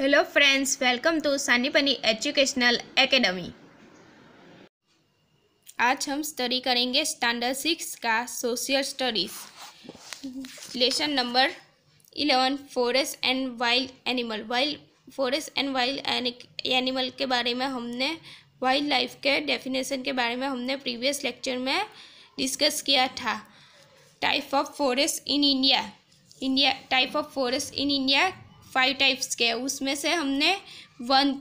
Hello friends, welcome to Sanipani educational academy. आज हम study करेंगे स्टैंडर्ड 6 का social studies lesson number 11 forest and wild animal. Forest and wild animal के बारे में हमने वाइल्ड लाइफ के डेफिनेशन के बारे में हमने प्रीवियस लेक्चर में डिस्कस किया था। Type of forest in India type of forest in India 5 types के, उसमें से हमने वन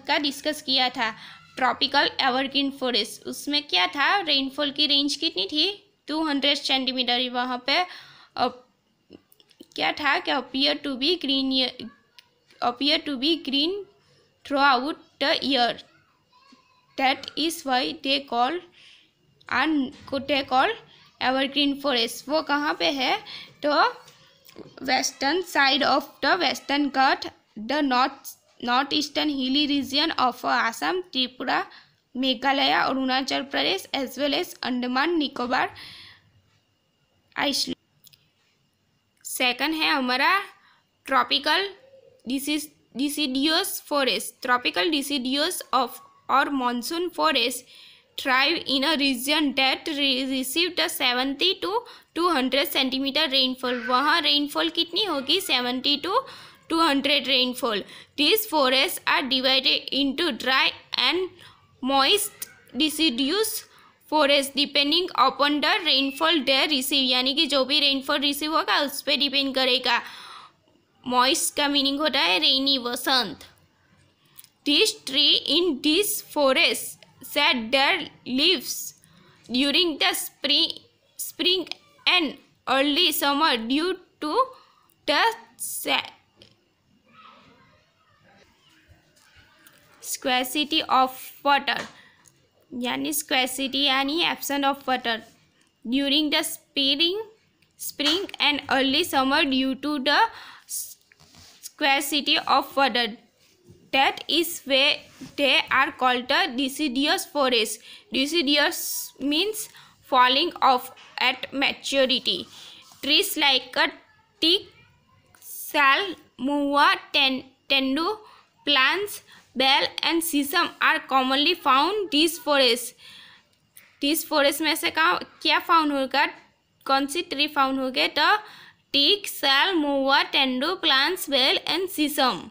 का डिस्कस किया था। ट्रॉपिकल एवरग्रीन फॉरेस्ट, उसमें क्या था, रेनफॉल की रेंज कितनी थी 200 सेंटीमीटर। वहाँ पे क्या था कि appear to be green throughout the year, that is why they call evergreen forest. वो कहाँ पे है तो western side of the western Ghat, the north eastern hilly region of Assam, Tripura, Meghalaya, Arunachal Pradesh as well as Andaman Nicobar island. Second है हमारा tropical deciduous forest. Tropical deciduous of और monsoon forest thrive in a region that received 70 to 200 centimetre rainfall. वहाँ rainfall कितनी होगी 70 to 200 rainfall. These forests are divided into dry and moist deciduous forest depending upon the rainfall they receive, यानी कि जो भी rainfall receive होगा उस पर डिपेंड करेगा। मॉइस्ट का मीनिंग होता है रेनी, वसंत। This tree in this forest shed their leaves during the spring and early summer due to the scarcity of water, यानी scarcity यानी absence of water during the spring and early summer due to the scarcity of water. That is why they are called the deciduous forest. Deciduous means falling off at maturity. Trees like a teak, sal, muwa, tendu, plants, bell and sesame are commonly found these forests. These forests में से क्या found होगा, कौन सी tree found होगे तो teak, sal, muwa, tendu, plants, bell and sesame.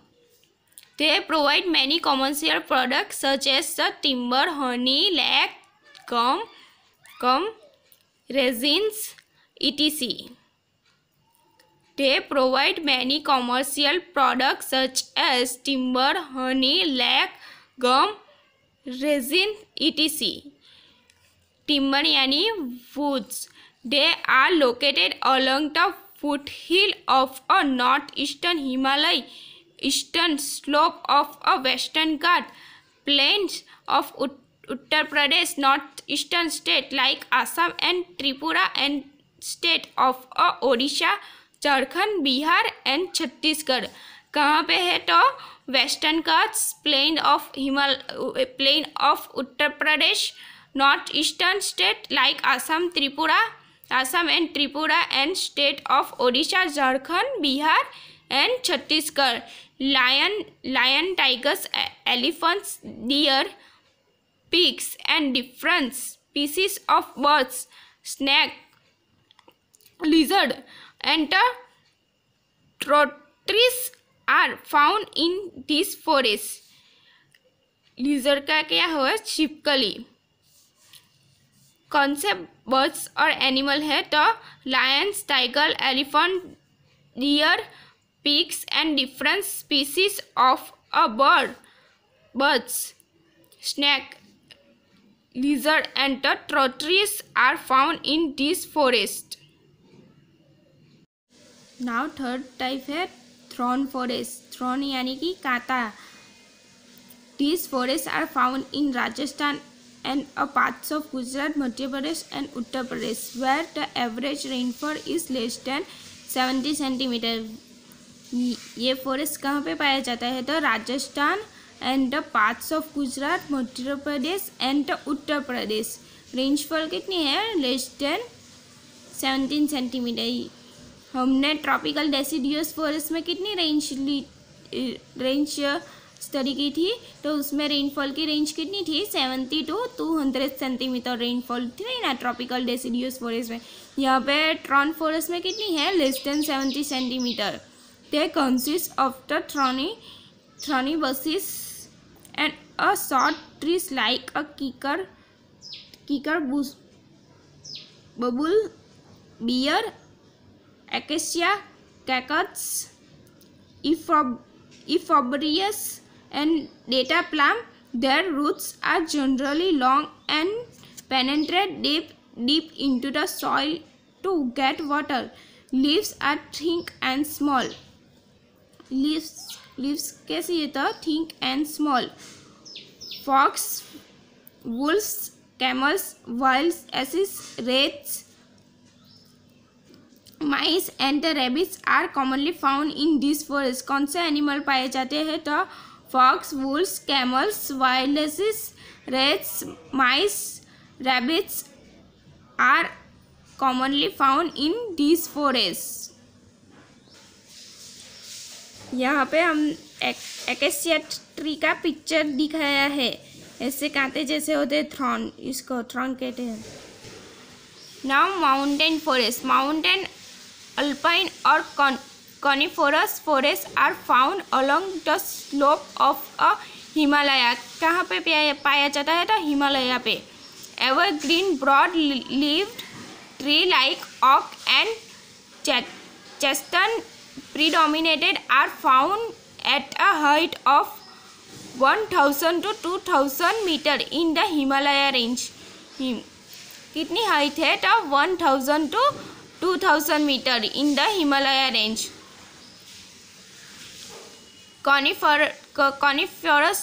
They provide many commercial products such as the timber, honey, lac, gum, resins, etc. They provide many commercial products such as timber, honey, lac, gum, resin, etc. Timber यानी woods. They are located along the foothill of a northeastern Himalaya, eastern slope of a western Ghat, plains of Uttar Pradesh, northeastern state like Assam and Tripura, and state of Odisha, Jharkhand, Bihar and Chhattisgarh. कहाँ पे है तो Western Ghats, plain of Uttar Pradesh, north eastern state like Assam and Tripura and state of Odisha, Jharkhand, Bihar and Chhattisgarh. Lion, tigers, elephants, deer, pigs and different species of birds, snake, lizard and tortoise are found in this forest. Lizard का क्या है, छिपकली। कौन से birds और animal है तो lions, tiger, elephant, deer, pigs and different species of birds, snake, lizard and the tortoise are found in this forest. Now third type है thorn forest. Thorn यानी कि कांटा. These forests are found in Rajasthan and parts of Gujarat, Madhya Pradesh and Uttar Pradesh, where the average rainfall is less than 70 centimeter. ये forest कहाँ पे पाया जाता है तो Rajasthan and the parts of Gujarat, Madhya Pradesh and Uttar Pradesh. Rainfall कितनी है, लेस देन 17 सेंटीमीटर। हमने ट्रॉपिकल डेसिडियस फॉरेस्ट में कितनी रेंज ली रेंज स्टडी की थी, तो उसमें रेनफॉल की रेंज कितनी थी 70 to 200 सेंटीमीटर रेनफॉल थी ना ट्रॉपिकल डेसिडियस फॉरेस्ट में। यहाँ पे ट्रॉन फॉरेस्ट में कितनी है less than 70 centimetre. They consist of the thorny bushes and a short trees like a kikar babul ber acacia cactus euphorbius and data plum. Their roots are generally long and penetrate deep into the soil to get water. Leaves are thick and small. Leaves कैसी है तो thick and small. Fox, wolves, camels, wild asses, rats, mice and rabbits are commonly found in this forest. कौन से animal पाए जाते हैं तो fox, wolves, camels, wild asses, rats, mice, rabbits are commonly found in this forest. यहाँ पे हम acacia tree का पिक्चर दिखाया है, ऐसे कांटे जैसे होते हैं थ्रॉन, इसको थ्रॉन कहते हैं। Now mountain forest. Mountain alpine or coniferous forests are found along the slope of a Himalaya। कहाँ पे पाया जाता है तो हिमालय पे। Evergreen broad leaved tree like oak and chestnut predominated are found at a height of 1000 to 2000 meter in the Himalaya range। कितनी height है तो 1000 to 2000 meter in the Himalaya range। Coniferous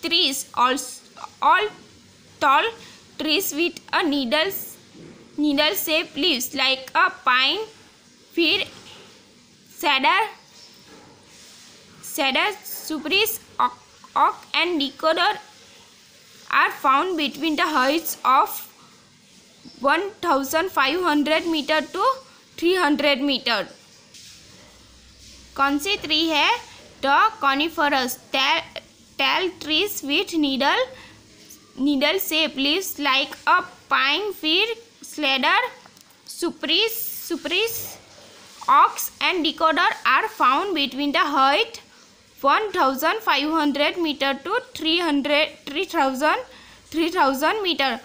trees, all tall trees with a needle-shaped leaves like a pine, fir, cedar, cypress, oak and deodar are found between the heights of 1500 metre to 300 metre. कौन सी tree है तो coniferous tall trees with needle shaped leaves like a pine, fir, cedar, cypress, oaks and deodar are found between the height 1500 metre to 3000 metre.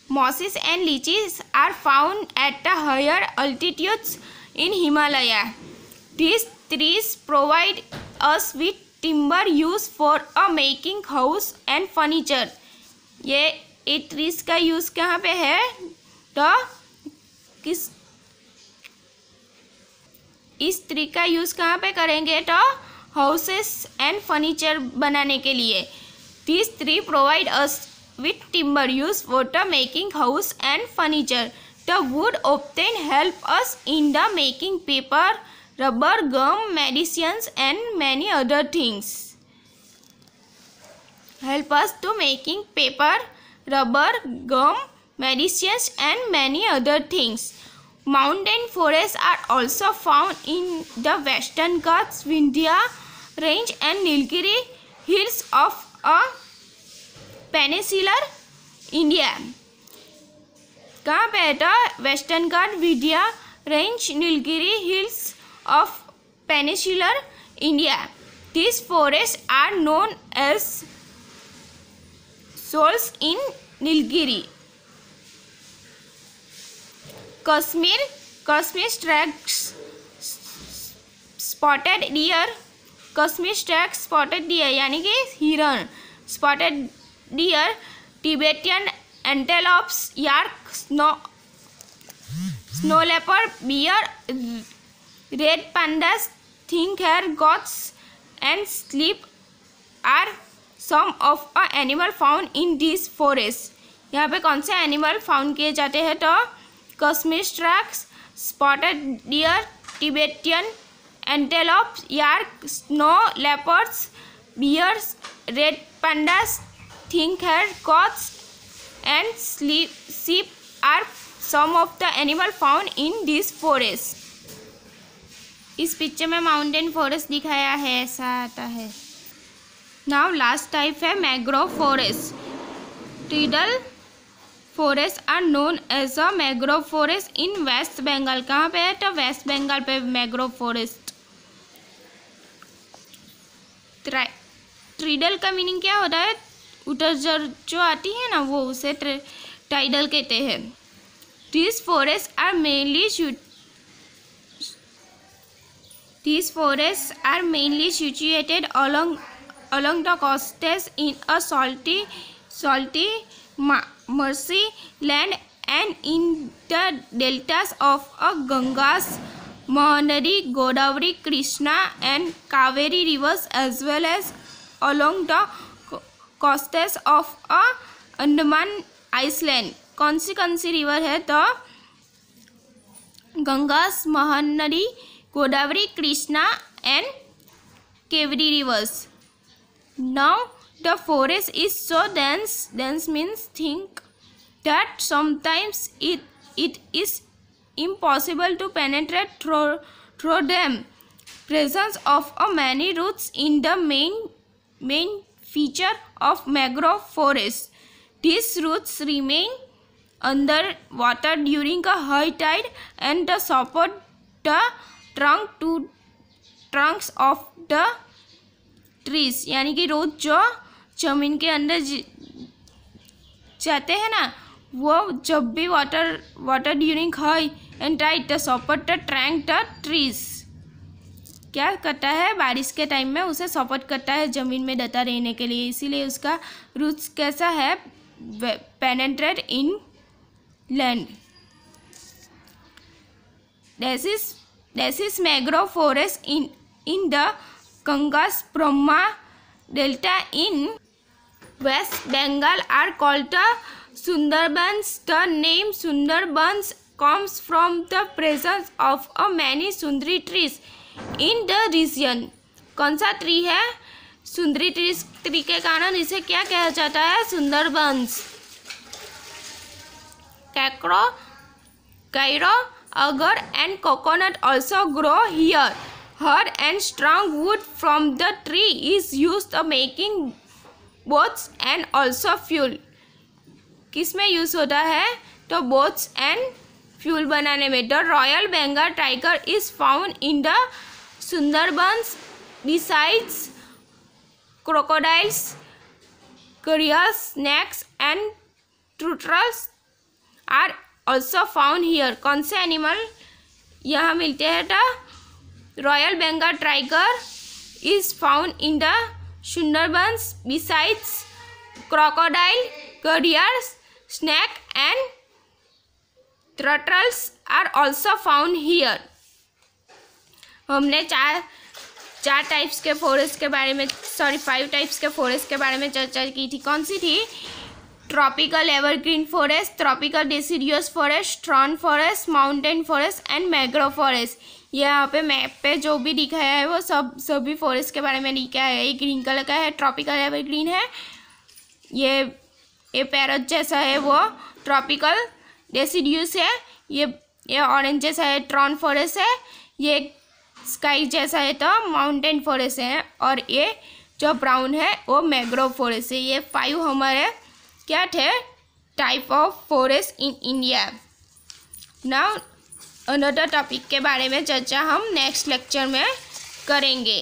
Mosses and lychees are found at the higher altitudes in Himalaya. These trees provide us with timber used for making house and furniture। ये trees का use कहाँ पे है तो इस tree का use कहाँ पे करेंगे तो हाउसेस एंड फर्नीचर बनाने के लिए। These tree provide us with timber used for the making house and furniture. The wood obtained help us in the making paper, rubber, gum, medicines and many other things। Help us to making paper, rubber, gum, medicines and many other things। Mountain forests are also found in the Western Ghats, Vindhya range and Nilgiri hills of a peninsular India. कहाँ पे है तो western Ghat, Vindhya range, Nilgiri hills of peninsular India. This forest are known as sholas in Nilgiri. Kashmir stags spotted deer. Kashmir stags spotted deer यानी कि हिरन। Spotted deer, Tibetan antelopes, yak, snow leopard, bear, red pandas, think hair, goats and sleep are some of a animal found in this forest। यहाँ पे कौन से animal found किए जाते हैं तो Kashmir stags, spotted deer, Tibetan antelopes, yak, snow leopards, bears, red pandas, think hair, goats and sheep are some of the animal found in this forest. इस picture में माउंटेन फॉरेस्ट दिखाया है, ऐसा आता है। नाउ लास्ट टाइप है mangrove forest. Tidal forest are known as a mangrove forest in West Bengal. कहाँ पे है? तो वेस्ट बंगाल पे मैंग्रोव फॉरेस्ट। ट्रिडल का मीनिंग क्या होता है? उतर जो आती है ना, वो उसे टाइडल कहते हैं। These forests are mainly situated along the coasts in a salty marshy land and in the deltas of Gangas, Mahanadi, Godavari, Krishna and Kaveri rivers, as well as along the coasts of Andaman Island। कौन सी river है? तो Ganges, Mahanadi, Godavari, Krishna and Kaveri rivers. Now the forest is so dense means thick that sometimes it is impossible to penetrate through them. Presence of many roots in the main feature of mangrove forest. These roots remain under water during a high tide and support the trunks of the trees। यानी कि रोज जो जमीन के अंदर जाते हैं ना, वो जब भी water during high and tied the support the trunk the trees. क्या करता है? बारिश के टाइम में उसे सपोर्ट करता है जमीन में डटा रहने के लिए, इसीलिए उसका रूट्स कैसा है? Penetrate in land. This is mangrove forest in the Ganges Brahma Delta in West Bengal are called the Sundarbans। The name Sundarbans comes from the presence of many sundari trees in the region। कौन सा tree है? सुंदरी tree के कारण इसे क्या कहा जाता है? Sundarbans. Cairo, agar and coconut also grow here। Hard and strong wood from the tree is used for making boats and also fuel। किस में यूज होता है? तो बोट्स एंड फ्यूल बनाने में। The Royal Bengal tiger is found in the Sundarbans. Besides crocodiles, gharials, snakes and turtles are also found here। कौन से animal यहाँ मिलते हैं? तो Royal Bengal tiger is found in the Sundarbans. Besides crocodile, gharials, snake and turtles are also found here। हमने चार types के forest के बारे में 5 टाइप्स के फॉरेस्ट के बारे में चर्चा की थी। कौन सी थी? Tropical evergreen forest, tropical deciduous forest, thorn forest, mountain forest and mangrove forest. यहाँ पे मैप पे जो भी दिखाया है वो सभी फॉरेस्ट के बारे में लिखा है। ये ग्रीन कलर का है, ट्रॉपिकल एवरग्रीन है। ये पैरट जैसा है वो ट्रॉपिकल डेसिडियस है। ये ऑरेंज जैसा है, थॉर्न फॉरेस्ट है। ये स्काई जैसा है तो माउंटेन फॉरेस्ट है, और ये जो ब्राउन है वो मैंग्रोव फॉरेस्ट है। ये 5 हमारे क्या थे? Type of forest in India. Now another topic के बारे में चर्चा हम नेक्स्ट लेक्चर में करेंगे।